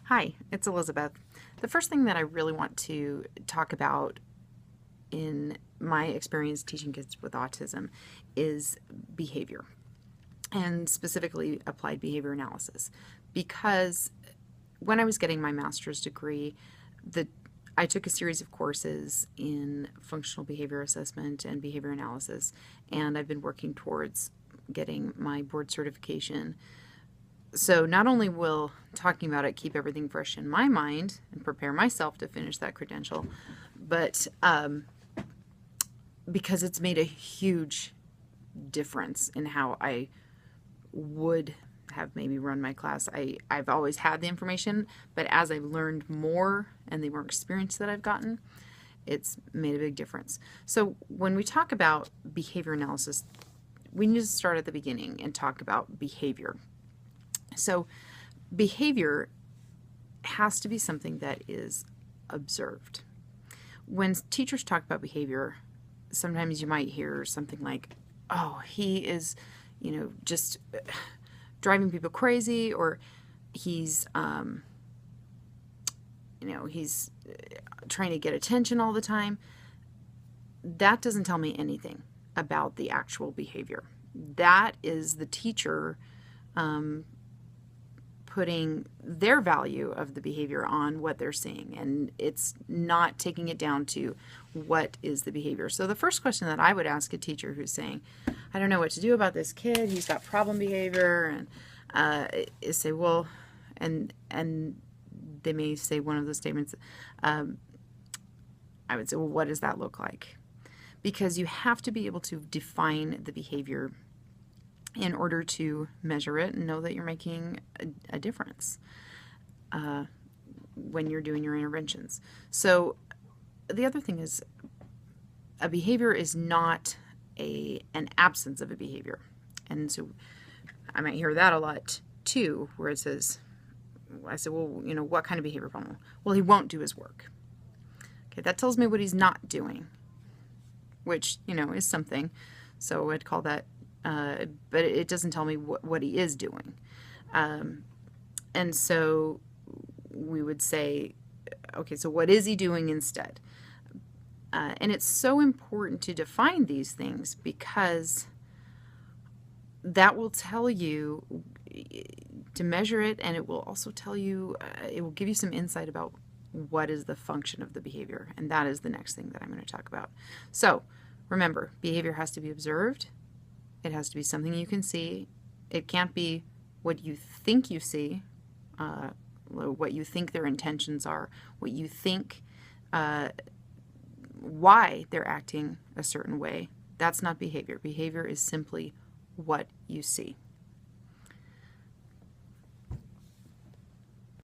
Hi, it's Elizabeth. The first thing that I really want to talk about in my experience teaching kids with autism is behavior, and specifically applied behavior analysis. Because when I was getting my master's degree, I took a series of courses in functional behavior assessment and behavior analysis, and I've been working towards getting my board certification. So not only will talking about it keep everything fresh in my mind and prepare myself to finish that credential, but because it's made a huge difference in how I would have maybe run my class. I've always had the information, but as I've learned more and the more experience that I've gotten, it's made a big difference. So when we talk about behavior analysis, we need to start at the beginning and talk about behavior. So behavior has to be something that is observed. When teachers talk about behavior, sometimes you might hear something like, oh, he is, just driving people crazy, or he's, he's trying to get attention all the time. That doesn't tell me anything about the actual behavior. That is the teacher putting their value of the behavior on what they're seeing, and it's not taking it down to what is the behavior. So the first question that I would ask a teacher who's saying, I don't know what to do about this kid, he's got problem behavior, and is say, well, and they may say one of those statements, I would say, well, what does that look like? Because you have to be able to define the behavior in order to measure it and know that you're making a difference when you're doing your interventions. So the other thing is, a behavior is not an absence of a behavior. And so I might hear that a lot too, where it says, I said, well, what kind of behavior problem? Well, he won't do his work. Okay, that tells me what he's not doing, which, is something. So I'd call that, but it doesn't tell me what he is doing. And so we would say, okay, so what is he doing instead? And it's so important to define these things, because that will tell you to measure it, and it will also tell you, it will give you some insight about what is the function of the behavior. And that is the next thing that I'm going to talk about. So remember, behavior has to be observed. It has to be something you can see. It can't be what you think you see, what you think their intentions are, what you think, why they're acting a certain way. That's not behavior. Behavior is simply what you see.